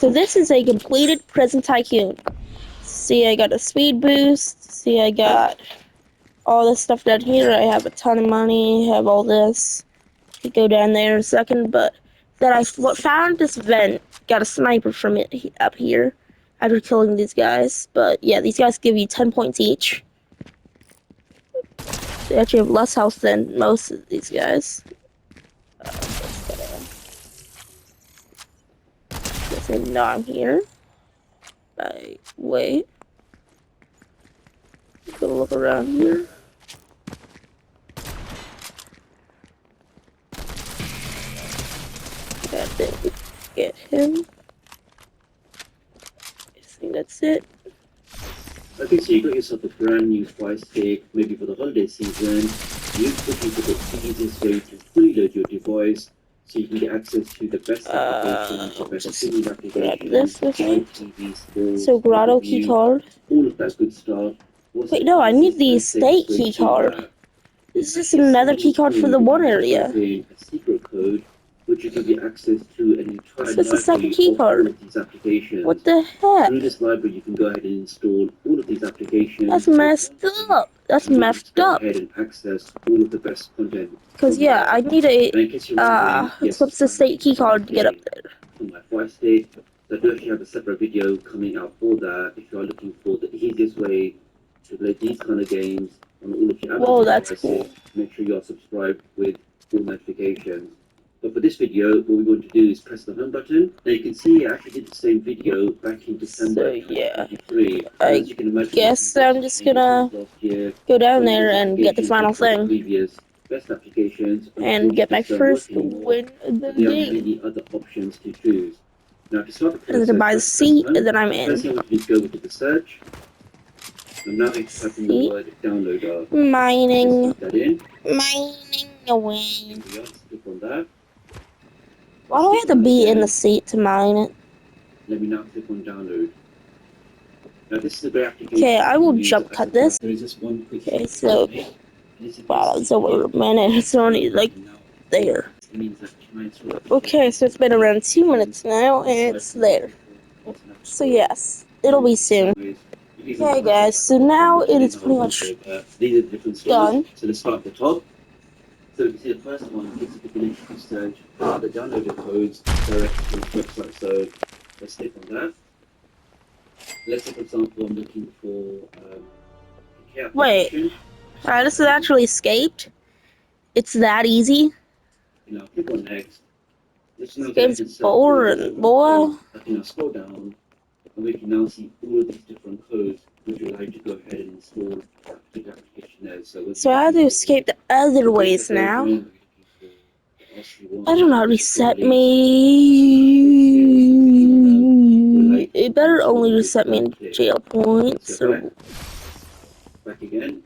So this is a completed prison tycoon. See, I got a speed boost. See, I got all this stuff down here. I have a ton of money. Have all this. Could go down there in a second, but then I found this vent. Got a sniper from it up here after killing these guys. But yeah, these guys give you 10 points each. They actually have less health than most of these guys. Now I'm here. Wait. Go look around here. That didn't get him. I think that's it. Okay, so you got yourself a brand new Fire Stick, maybe for the holiday season. You're looking for the easiest way to fully load your device so you can get access to the best applications, the best streaming applications, TV, sports, So Grotto key card. all of that good stuff. Wait, no, I need the state key card. This is another key card for the one area. A secret code which will give you access to an entire This is the second library key of all card. of these applications. What the heck? Through this library, you can go ahead and install all of these applications. That's messed up. That's messed up. Go ahead and access all of the best content. Cause yeah, I need what's the state key card to get up there? On my Fire Stick, so I do actually have a separate video coming out for that. If you are looking for the easiest way to play these kind of games on all of your Apple Whoa, that's devices, cool. make sure you are subscribed with all notifications. But for this video, what we're going to do is press the home button. Now you can see I actually did the same video back in December 2023. I guess I'm just gonna go down there and get the final thing. Best applications and get my first win of the game. There are game. many other options to choose. Now to start the process, And then buy the seat, and then I'm first thing in. I want to do is go into the search. I'm now going to type in the word downloader. Mining. Type that in. Mining away. Click on that. Why do I have to be in the seat to mine it? Let me now click on download. Now this is a great application. Okay, I will jump cut this. There is just one quick Okay, so wow, it's over a minute. It's only like there. Okay, so it's been around 2 minutes now, and it's there. So yes, it'll be soon. Okay, guys. So now it is pretty much done. So let's start at the top. So you can see the first one gives you the ability to search the downloaded codes directly from the website. So let's click on that. Let's say, for example, I'm looking for Wait. Alright, this is actually escaped. It's that easy. Click on next. This game's boring, boy. I can now scroll down, and we can now see all of these different codes which will allow you to go ahead and install the application there. So I have to escape the other ways now. I do not reset me. It better only reset me in jail points. Or... Back again.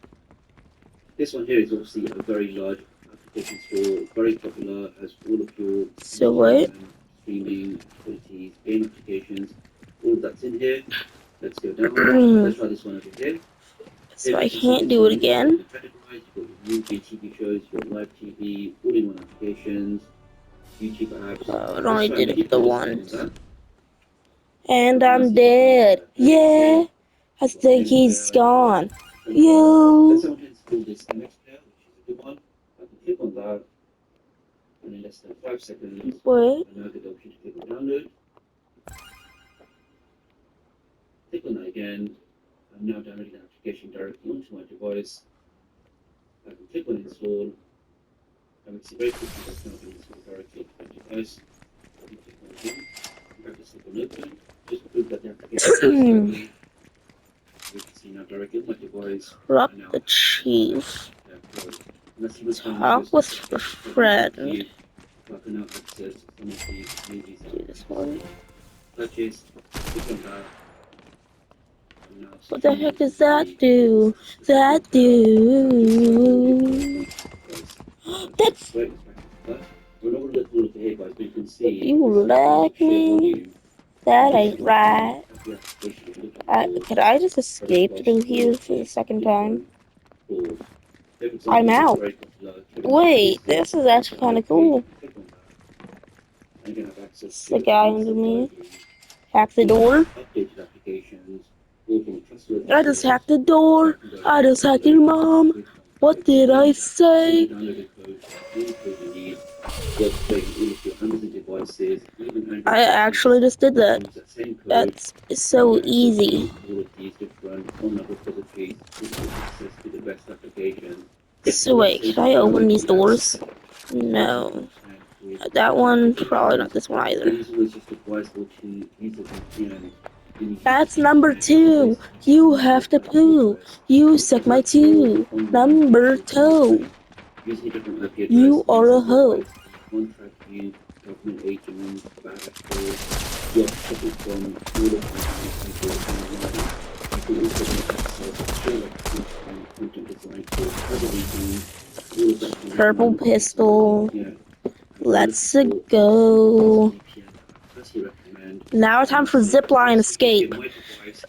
This one here is obviously a very large application store, very popular, has all of your streaming activities, game applications, all that's in here. Let's go down. Let's try this one over here. So I can't do it again. You've got your movie, TV shows, your live TV, all-in-one applications, YouTube apps. Oh, it only did it the once. And I'm dead. Yeah. I think he's gone. Yo. Let's install this MX player, which is a good one. I can click on that. And in less than 5 seconds, What? I now get the option to click on download. Click on that again. I'm now downloading the application directly onto my device. I can click on install. And we can see very quickly that's now been installed directly onto my device. I can click on again. I can just click on open. Just prove that the application is correctly. We can see now directly on my device. Drop the chief. Talk with your friend. I can now access some of the movies Do this one. purchase. Click on that. What the heck does that do? That do? That's... You like me? That ain't right. Could I just escape through here for the second time? I'm out. Wait, this is actually kind of cool. The guy under me. Hack the door. Updated applications, all from trustworthy I just hacked the sources. door. I just hacked your mom. What did I say? Downloaded code, any code you need, works great on all of your Amazon devices, even Android I actually just did that. use that same code. That's so easy. All of these different online repositories, instant access to the best applications. So wait, can I open these doors? No. That one, probably not this one either. It is always just advisable to use a VPN. That's number 2. You have to poo. You suck my 2. Number 2. Using a different IP address, You are a using hoe. device to contract you, government agents, bad actors, block traffic from all of the people online. You can also make access to like content design for other reasons. All of that can be Purple done. pistol. Yeah. Let's go. VPN that I personally recommend. Now time for zipline escape. My device,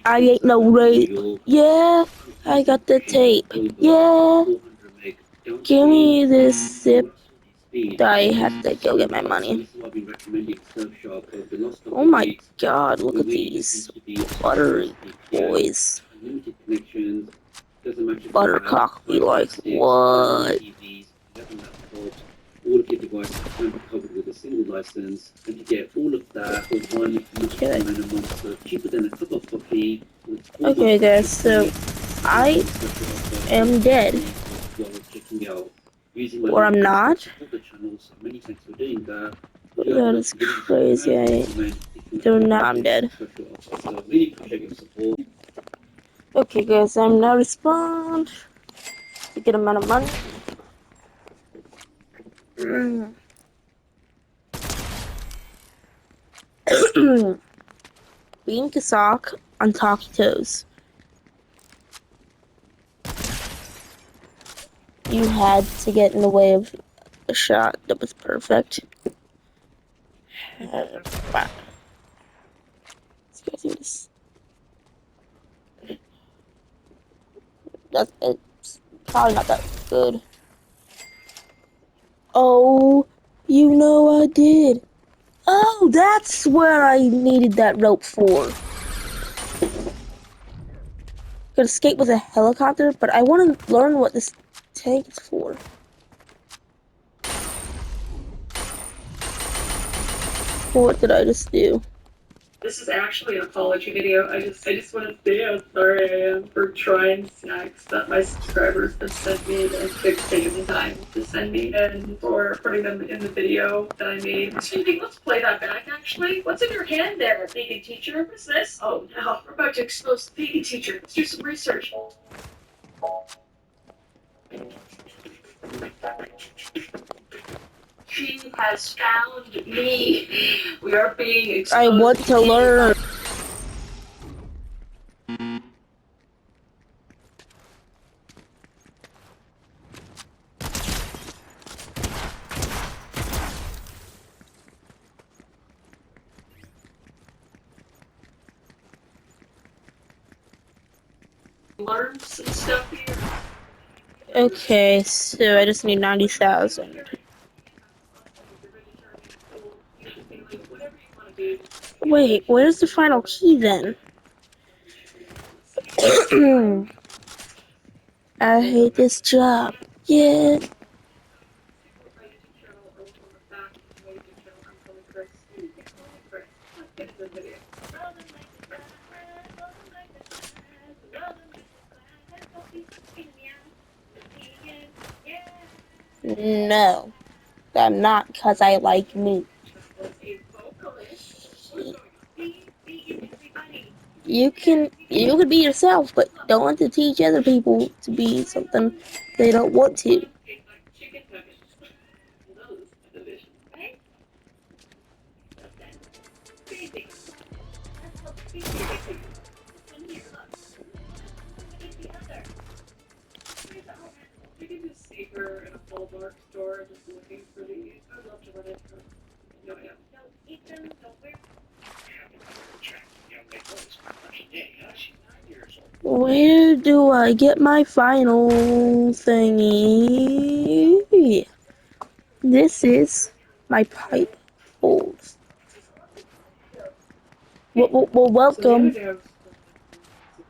I ain't no rape. Yeah, I got the tape. Yeah, 400 meg. give me this zip. I have to go get my money. This is why I've been recommending Surfshark over the last couple Oh of my weeks. god, look It at really just these seems to be a buttery VPN, boys. unlimited connections. Doesn't matter if you have Buttercock be five like, sticks, 11 what? TVs, 11 laptops. All of your devices can be covered with a single license, and you get all of that for Okay. £1.99 a month, so cheaper than a cup of coffee. With Okay guys, so I am dead. Or I'm not. Many thanks for doing that. That is crazy. So now I'm dead. So really appreciate your support. Okay guys, I'm now respawned to get amount of money. Being Kasak on Talkie Toes. You had to get in the way of a shot that was perfect. Wow. It's probably not that good. Oh, you know I did. Oh, that's where I needed that rope for. Could escape with a helicopter, but I want to learn what this tank is for. What did I just do? This is actually an apology video. I just want to say how sorry I am for trying snacks that my subscribers have sent me and taken the time to send me, and for putting them in the video that I made. Excuse me, let's play that back actually. What's in your hand there, vegan teacher? What's this? Oh no, we're about to expose the vegan teacher. Let's do some research. She has found me. We are being exposed. I want to learn. Learn some stuff here. Okay, so I just need 90,000. Wait, where's the final key then? I hate this job. Yeah. No, I'm not, because I like meat. You could be yourself, but don't want to teach other people to be something they don't want to. You can just see her in a Walmart store just looking for these. I'd love to run into her. No, yeah. Don't eat them, don't wear Where do I get my final thingy? This is my pipe holes. Well, So the other welcome. day I was scrolling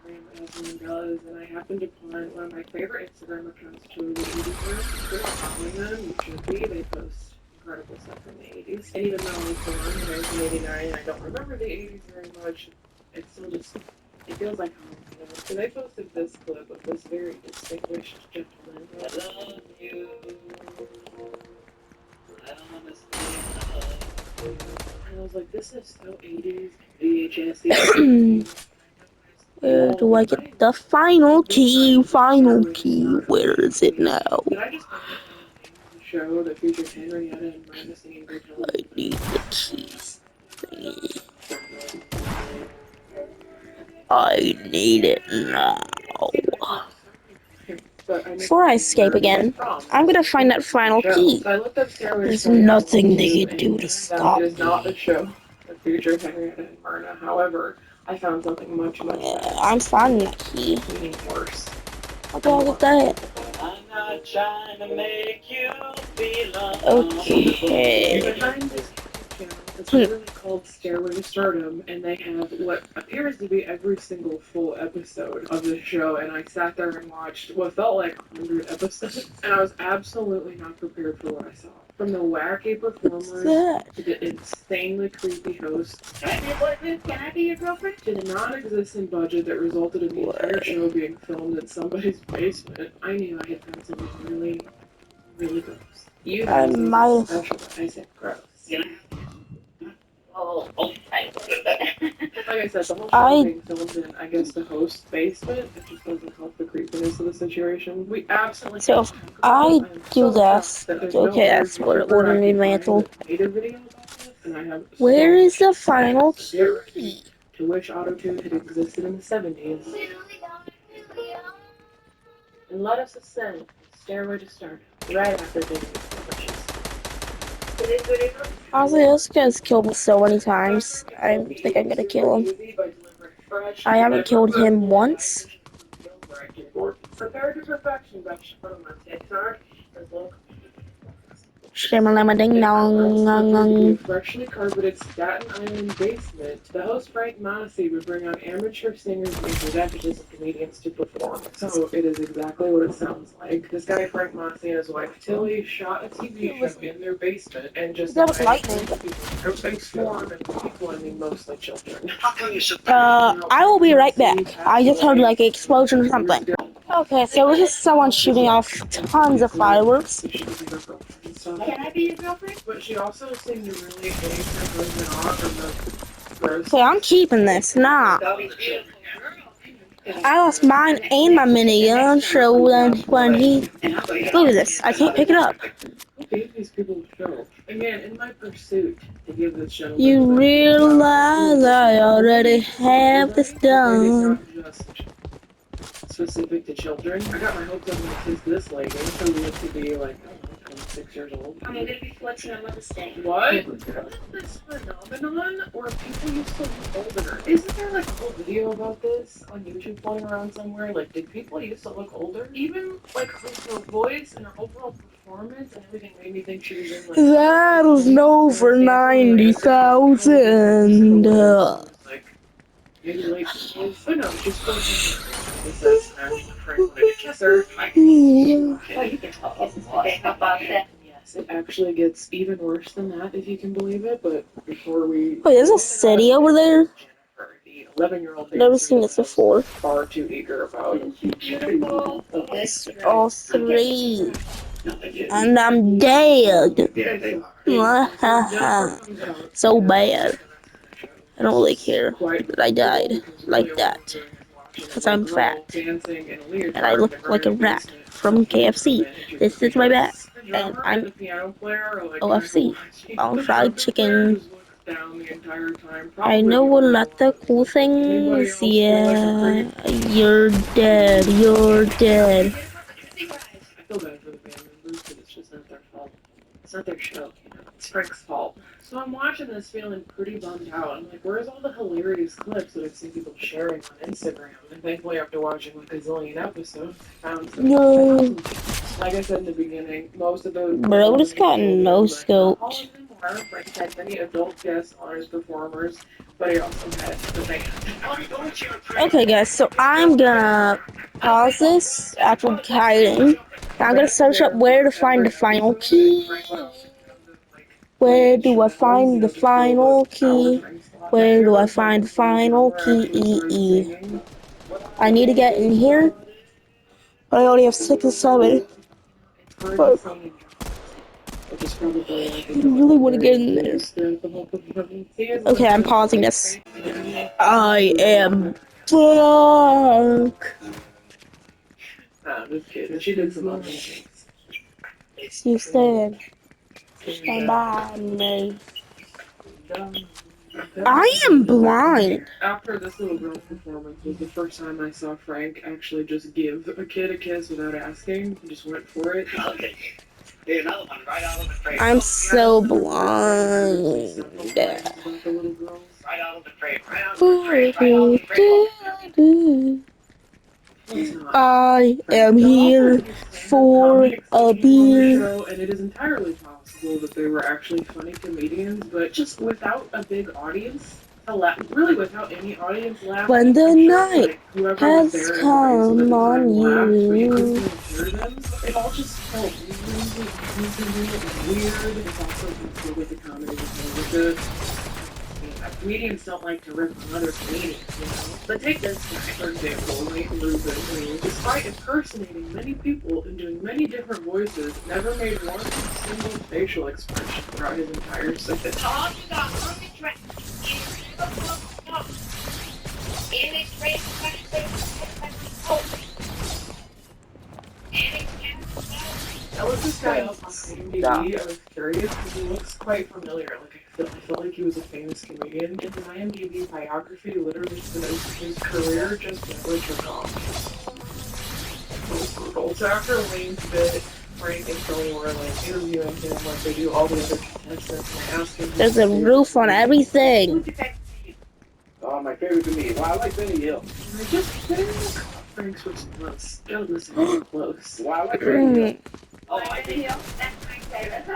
through Instagram as one does, and I happened to find one of my favorite Instagram accounts, totally 80s room. If you're not following them, you should be. They post incredible stuff from the 80s. And even though I was born in 1989 and I don't remember the 80s very much, it still just, it feels like home, you know? So they posted this clip of this very distinguished gentleman. I love you. I don't want to stay in love. And I was like, this is so 80s VHS. Where do I get the final key? Final key. Where is it now? Did I just find the name of the show that featured Henrietta and Miranda singing Great Hill? I need the keys. I need it now. Before I escape again, I'm gonna find that final key. There's nothing they can do to stop me. It is not the me. show that featured Henrietta and Myrna. However, I found something much better. I'm finding that key. Meaning worse. How do I get that? I'm not trying to make you feel Okay. behind this channel. It's literally called Stairway to Stardom, and they have what appears to be every single full episode of the show. And I sat there and watched what felt like 100 episodes, and I was absolutely not prepared for what I saw. From the wacky performers to the insanely creepy host, can I be your girlfriend? To the non-existent budget that resulted in the entire show being filmed in somebody's basement, I knew I had found something really, really gross. You I guys might have. special. I said gross. Oh, like I said, the whole show being filmed in, I guess, the host's basement, it just doesn't help the creepiness of the situation. We absolutely. So if I do this, okay, that's what order me mantle. Where is the final key? To which autotune had existed in the 70s. And let us ascend Stairway to Stardom right after Disney's delicious. Honestly, this guy's killed me so many times. I think I'm gonna kill him. I haven't killed him once. Prepared to perfection by Shimon Pixar as well. Shimmalama ding dong. Freshly carpeted Staten Island basement, the host Frank Massey would bring on amateur singers and executives and comedians to perform. So it is exactly what it sounds like. This guy Frank Massey and his wife Tilly shot a TV show in their basement and just That was lightning. swarm and people, I mean mostly children. I will be right back. I just heard like an explosion or something. Okay, so it was just someone shooting off tons of fireworks. Can I be your girlfriend? But she also seemed to really hate her husband off and the gross. Okay, I'm keeping this. Nah. I lost mine and my minigun, so when he... Look at this. I can't pick it up. Who gave these people a show? Again, in my pursuit to give this show... You realize I already have this done. Specific to children. I got my hopes up when kids this late. It so weird to be like 26 years old. I mean, it'd be flexing on Mother's Day. What? What is this phenomenon where people used to look older? Isn't there like a whole video about this on YouTube floating around somewhere? Like, did people used to look older? Even like her voice and her overall performance and everything made me think she was in like. That was over 90,000. Like, maybe like, but no, she's still. Yes, it actually gets even worse than that, if you can believe it. But before we... Wait, there's a city over there? The 11-year-old Never seen this before. Far too eager about It's all three. And I'm dead. So bad. I don't really care that I died like that. Because I'm fat. And I look like a rat from KFC. This is my back. And I'm OFC. All fried chicken. I know a lot of cool things. Yeah. You're dead. You're dead. I feel bad for the band members, but it's just not their fault. It's not their show, you know. It's Frank's fault. So I'm watching this feeling pretty bummed out. I'm like, where's all the hilarious clips that I've seen people sharing on Instagram? And thankfully, after watching like a zillion episodes, I found some. No. Like I said in the beginning, most of those... Bro, just got no scoped. Frank had many adult guest honors performers, but he also had the band. Okay, guys, so I'm gonna pause this after hiding. I'm gonna search up where to find the final key. Where do I find the final key? Where do I find the final key? I need to get in here, but I only have 6 or 7. But I really want to get in there. Okay, I'm pausing this. I am drunk. I'm just kidding. She did some other things. You stand by me. I am blind. After this little girl's performance was the first time I saw Frank actually just give a kid a kiss without asking. He just went for it. Okay. Here's another one right out of the frame. I'm so blind. About the little girls. Right out of the frame. Right out of the frame. Right out of the frame. I am here for a beer. And it is entirely possible that they were actually funny comedians, but just without a big audience, really without any audience laughing. When the night whoever has was there come on you. It all just felt really weird. It's also good with the comedy was really good. Comedians don't like to rip on other comedians, you know. But take this guy, for example, Nathan Rubin, who, despite impersonating many people and doing many different voices, never made one single facial expression throughout his entire set. I looked this guy up on IMDb. I was curious because he looks quite familiar. I felt like he was a famous comedian. In the IMDb biography, literally says his career just never took off. So brutal. So after Wayne's bit, Frank and Phil were like interviewing him like they do all the other contestants, and I asked him. There's a roof on everything. Oh, my favorite comedian. Well, I like Benny Hill. I just Frank's was nuts. Don't listen too close. Well, I like Benny Hill. Oh, I think that's my favorite.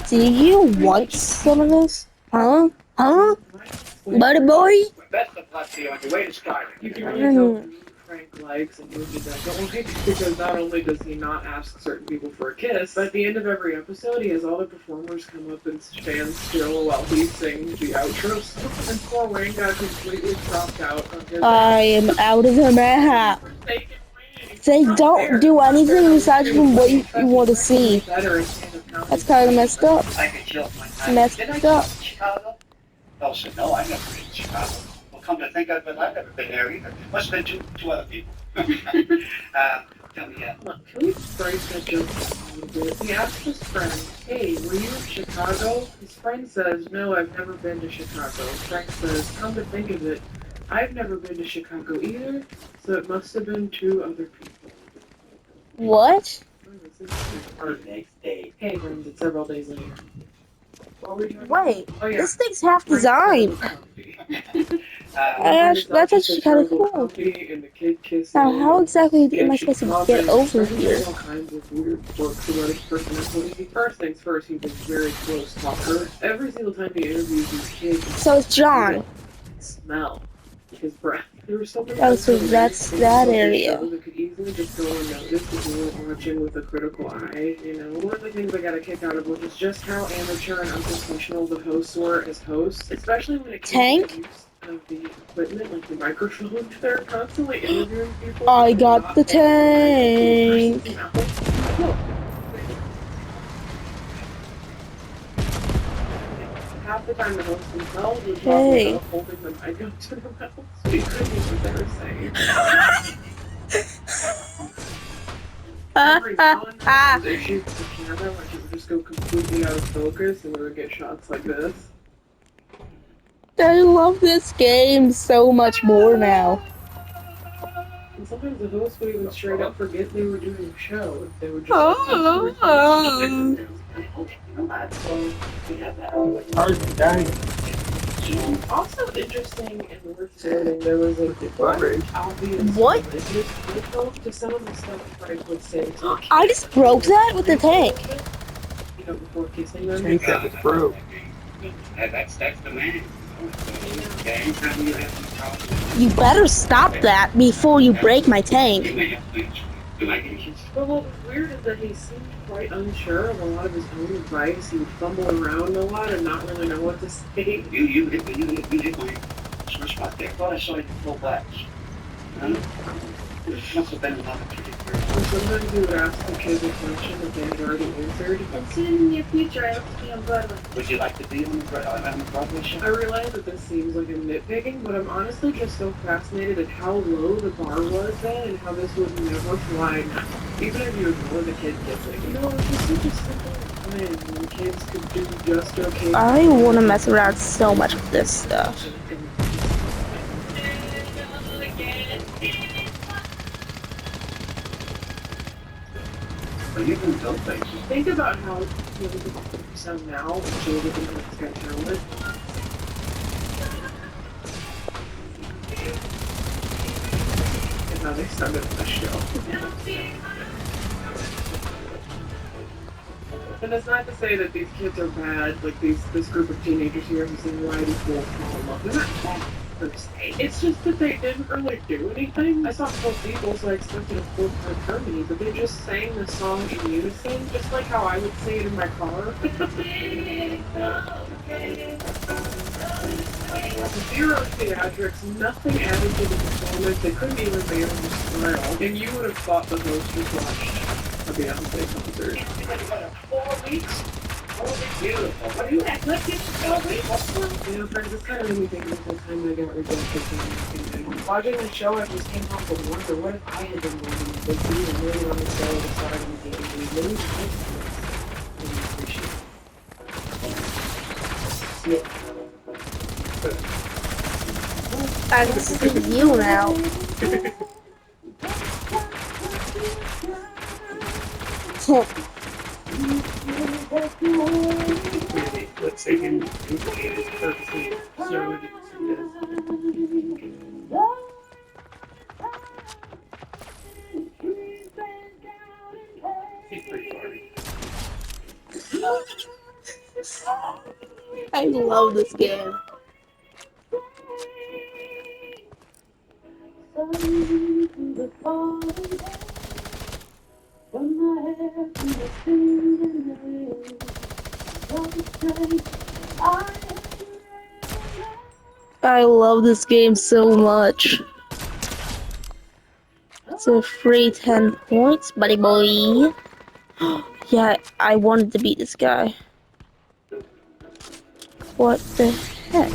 Do you want some of this? Huh? Huh? Buddy boy? Best of luck to you on your way to Skyrim. you can really tell who Frank likes and who he doesn't like, because not only does he not ask certain people for a kiss, but at the end of every episode he has all the performers come up and stand still while he sings the outro song, and poor Wayne got completely cropped out of his I am out of the map. They don't do anything besides from what you want to see. That's kind of messed up. I could chill my It's time. messed Did I up. go to Chicago? Oh, so no, I've never been to Chicago. Well, come to think of it, I've never been there either. Must have been two other people. Tell me, Look, can we break that joke a little bit? He asked his friend, hey, were you in Chicago? His friend says, no, I've never been to Chicago. Frank says, come to think of it, I've never been to Chicago either, so it must have been 2 other people. What? next day. Hey, friends, it's several days later. What were we doing? Wait, Oh, yeah. this thing's half designed. That's actually kind of cool. Now, how exactly am I supposed to get over here? All kinds of weird quirks about his personality. First things first, he's a very close talker. Every single time he interviews these kids, So it's John. smell his breath. There were so many Oh, so that's that area. that could easily just go unnoticed if you weren't watching with a critical eye. You know, one of the things I got a kick out of was just how amateur and unprofessional the hosts were as hosts, especially when it came to the use of the equipment, like the microphone. They're constantly interviewing people. I got the tank. Half the time the hosts themselves would Hey. talk about holding the mic up to their mouth so you couldn't hear what they were saying. Every now and then, there's issues with the camera, like it would just go completely out of focus and we would get shots like this. I love this game so much more now. And sometimes the host would even straight up forget they were doing a show if they were just Also interesting and worth noting, there was a obvious What? religious to some of the stuff Frank would say. I just broke that with the tank. up before kissing them. Tank that was broke. That's the man. Yeah, anytime you have some problems, You better stop that before you break my you tank. may have to. You like any kids? But what was weird is that he seemed quite unsure of a lot of his own advice. He would fumble around a lot and not really know what to say. You hit my sore spot there. I thought I saw you pull back. Huh? There must have been another particular. And sometimes he would ask the kids a question that they had already answered. And soon in the near future, I hope to be on Broadway. Would you like to be on the Broadway show? I realize that this seems like I'm nitpicking, but I'm honestly just so fascinated at how low the bar was then and how this would never fly now. Even if you ignore the kid kissing. You know, it's just such a simple plan when kids could do just okay. I want to mess around so much with this stuff. But you can go things. Think about how young people sound now and children think it's got talent. And how they sounded on the show. And it's not to say that these kids are bad, like this group of teenagers here who sing Why Do Fools Fall in Love. They're not bad per se. It's just that they didn't really do anything. I saw 12 people, so I expected a full-part harmony, but they just sang the song in unison, just like how I would sing it in my car. Zero theatrics, nothing added to the performance. They couldn't even bear the smile. And you would have thought the host was watched a Beyonce concert. 4 weeks? Oh, beautiful. What do you act like it's 4 weeks? You know, friends, this kind of made me think of the whole time I got rejected from anything. Watching the show, I just came home from wonder, what if I had been one of them? Like, being a million on the show, the star of the game, and really appreciate it. I can see you now. Let's say him duplicate his purposes so we didn't see this. He's pretty funny. I love this game. I love this game so much. It's a free 10 points, buddy boy. Yeah, I wanted to beat this guy. What the heck?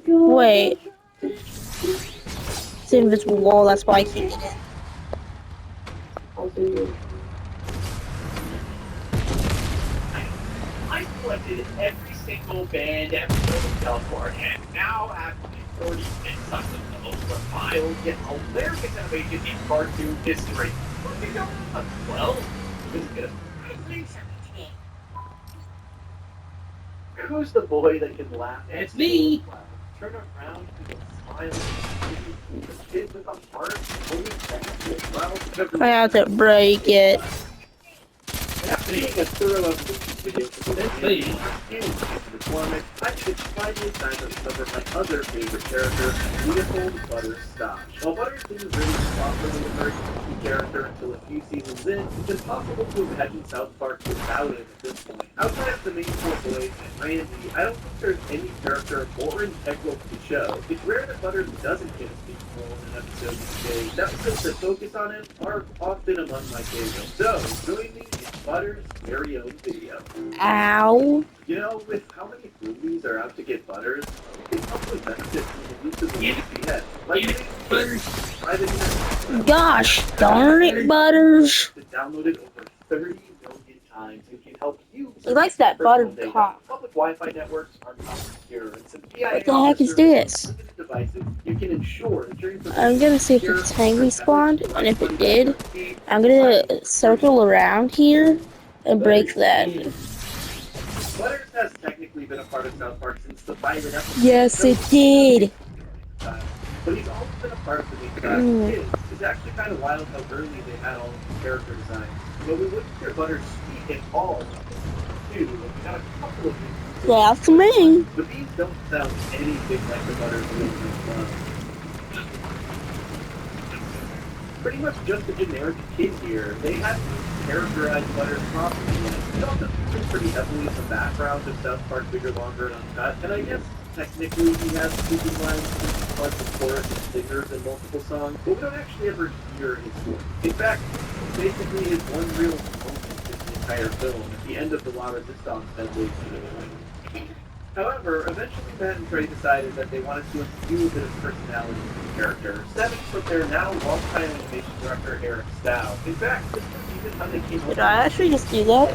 Wait. It's an invisible wall, that's why I can't get in. I collected every single band episode of California, and now after 40 minutes on the most refined yet hilarious animation in cartoon history. What are we going on? Well, this is good. Who's the boy that can laugh? It's me! Turn around and smile. The kid with a heart, holding fast as well. I have to break it. Being a thorough video for this video performance, I should finally time to discover my other favorite character, beautiful Butterscotch. While Butters isn't really properly a very key character until a few seasons in, it's impossible to imagine South Park without him at this point. Outside of the main four boys and Randy, I don't think there's any character more integral to the show. It's rare that Butters doesn't get a speaking role in an episode these days. Episodes that focus on him are often among my favorites. So, join me in Butters' very own video. Ow. You know, with how many movies are out to get Butters, it probably benefits from the use of the VPN. Like, Butters, private internet. Gosh darn it, Butters. To download it over 30 million times and can help you. He likes that buttered cock. Public Wi-Fi networks are not secure, and some What the heck is this? devices, you can ensure that your I'm gonna see if the tank respawned, and if it did, I'm gonna circle around here and break that. Butters has technically been a part of South Park since the pilot episode. Yes, it did. but he's always been a part of the main cast of kids. It's actually kind of wild how early they had all these character designs. But we wouldn't hear Butters speak at all. Too, and we got a couple of these. That's me. The bees don't sound anything like the Butters we love. Pretty much just a generic kid here. They hadn't characterized Butters properly yet. It also features pretty heavily in the background of South Park Bigger, Longer, and Uncut, and I guess technically he has speaking lines in parts of chorus and singers in multiple songs, but we don't actually ever hear his voice. In fact, basically his one real moment in the entire film at the end of the La Resistance medley. However, eventually Matt and Trey decided that they wanted to infuse a bit of personality into the character, stemming from their now longtime animation director Eric Stow. In fact, this was even how they came up Did I actually just do that?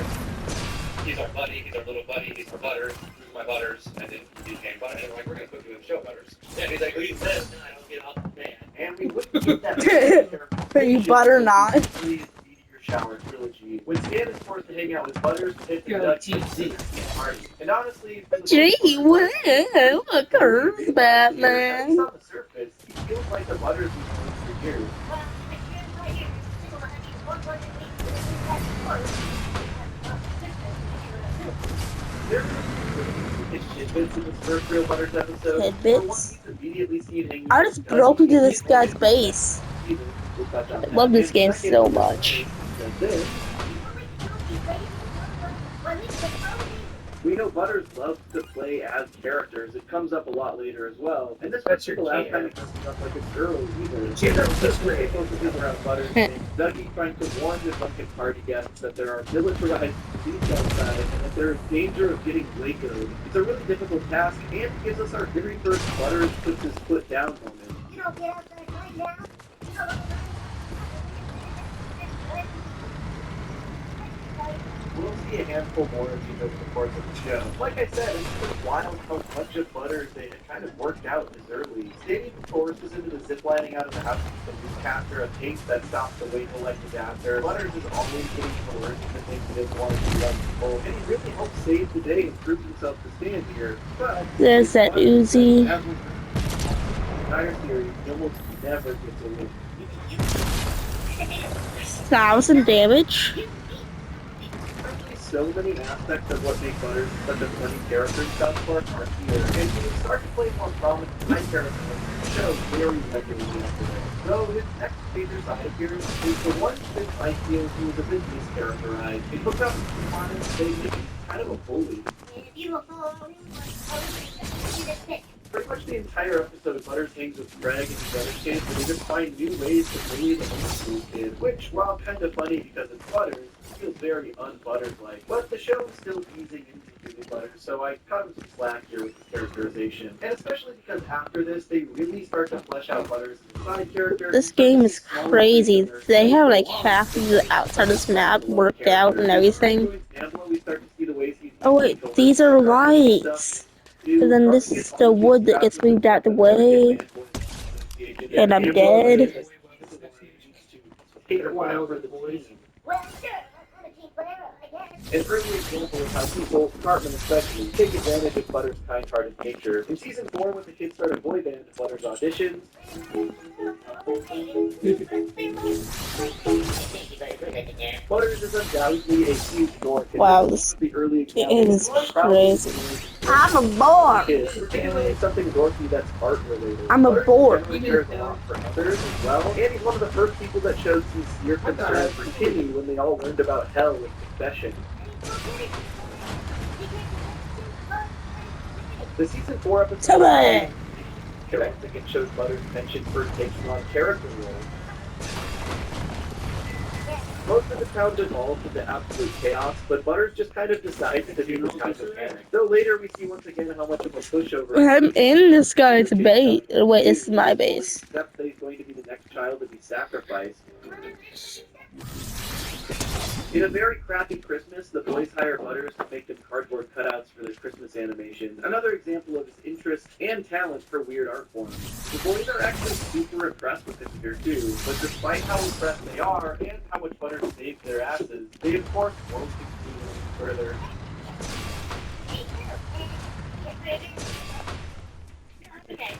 He's our buddy, he's our little buddy, he's our Butters, he's my Butters, and then he became Butters. And we're like, we're gonna put you in the show, Butters. Yeah, and he's like, who you says? No, I don't get off the fan. And we wouldn't get that. Are you butter not? Meteor Shower trilogy. When Stan is forced to hang out with Butters, Pip, and Dutch, and Marty. And honestly, Gee, wow, a curve, Batman. on the surface, he feels like the Butters we've known for years. There are tidbits in this first Real Butters episode. Tidbits? Immediately seen hanging I just broke into this guy's base. I love this game so much. We know Butters loves to play as characters. It comes up a lot later as well. And this particular last time it comes up like a girl either. This way focuses around Butters and Dougie trying to warn the drunken party guests that there are militarized police outside and that there is danger of getting Waco'd. It's a really difficult task and gives us our very first Butters puts his foot down moment. You don't get outside right now. We'll see a handful more of these over the course of the show. Like I said, it's just wild how much of Butters they had kind of worked out this early. Stadium forces into the ziplining out of the house with the newscaster, a tape that stops the Waco-like disaster. Butters is always getting coerced into things he doesn't want to do on people, and he really helps save the day and proves himself to stand here. But There's that Uzi. as with the entire series, he almost never gets a win. 1,000 damage. So many aspects of what makes Butters such a funny character in South Park are here, and he would start to play more prominent side characters in the show very regularly after this. Though his next major side appearance is the one since I feel he was a bit mischaracterized. He took out the honest thing that he's kind of a bully. Pretty much the entire episode, Butters hangs with Greg and his other kids, and they just find new ways to bully the high school kid, which, while kind of funny because it's Butters, feels very un-Butters-like. But the show is still easing into using Butters, so I cut him some slack here with his characterization. And especially because after this, they really start to flesh out Butters as a side character. This game is crazy. They have like half of the outside of this map worked out and everything. Oh wait, these are lights. And then this is the wood that gets moved out the way. And I'm dead. An early example of how people, Cartman especially, take advantage of Butters' kind-hearted nature. In season 4, when the kids started boy band at Butters auditions, Butters is undoubtedly a huge dork. Wow, this the early game is crazy. I'm a boar. Particularly something dorky that's art-related. I'm a boar. Butters cares a lot for others as well, and he's one of the first people that showed sincere concern for Timmy when they all learned about hell and confession. The season 4 episode correct, it shows Butters' penchant for taking on character roles. Most of the town devolved into absolute chaos, but Butters just kind of decides to do this kind of panic. Though later we see once again how much of a pushover. I'm in this guy's base. Wait, this is my base. Except that he's going to be the next child to be sacrificed. In a very crappy Christmas, the boys hire Butters to make them cardboard cutouts for their Christmas animation. Another example of his interest and talent for weird art forms. The boys are actually super impressed with him here too, but despite how impressed they are and how much Butters saved their asses, they of course won't succeed any further. Okay.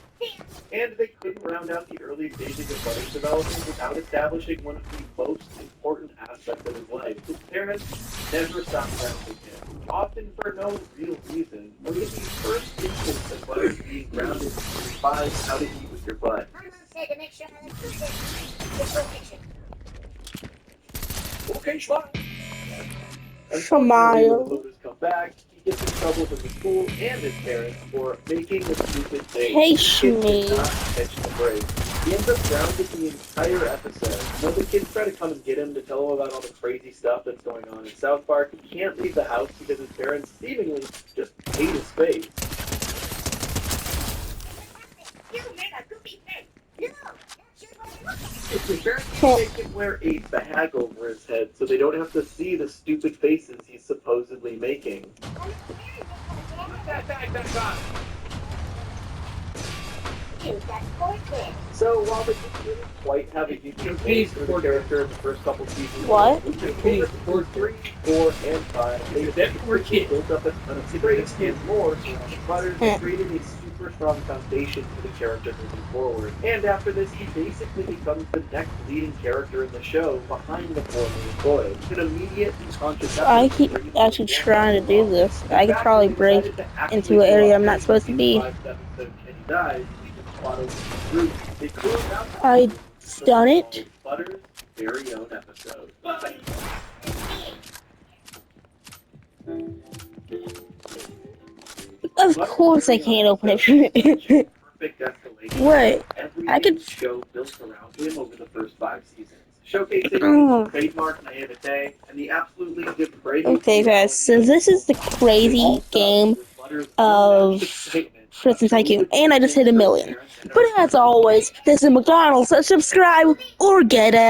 And they couldn't round out the early stages of Butter's development without establishing one of the most important aspects of his life. His parents never stopped grounding him, often for no real reason. Look at the first instance of Butter being grounded by How to Eat With Your Butt. My mom said to make sure I look good before picture. Okay, fine. Smile. When the voters come back, he gets in trouble with the school and his parents for making a stupid thing. Hey, The kid did Shmi. not catch the break. He ends up grounded the entire episode. When the kids try to come and get him to tell him about all the crazy stuff that's going on in South Park, he can't leave the house because his parents seemingly just hate his face. You made a goofy face. No, that's just what it looks like. His parents make him wear a bag over his head so they don't have to see the stupid faces he's supposedly making. I'm not wearing this one, Dad. Put that bag back on. Use that sport there. So while they didn't quite have a unique face for the character in the first couple seasons, What? in 3, 4, and 5, they quickly built up a ton of traits and more surrounding Butters and created a super strong foundation for the character moving forward. And after this, he basically becomes the next leading character in the show behind the four main boys. An immediate and conscious effort I to keep bring in actually the trying to do involved. this. In I could fact, probably they break decided to actually into an pull area off I'm not supposed to be. 5th episode, Kenny dies. They closed out the I done it. Butter's very own episode. Of course I can't open it. Perfect escalation. What? Every I could. show built around him over the first 5 seasons, showcasing Oh. his trademark naivete and the absolutely depraved. Okay, guys. So this is the crazy game of Prison Tycoon, and I just hit 1 million. But as always, this is McDonald's. So subscribe or get out.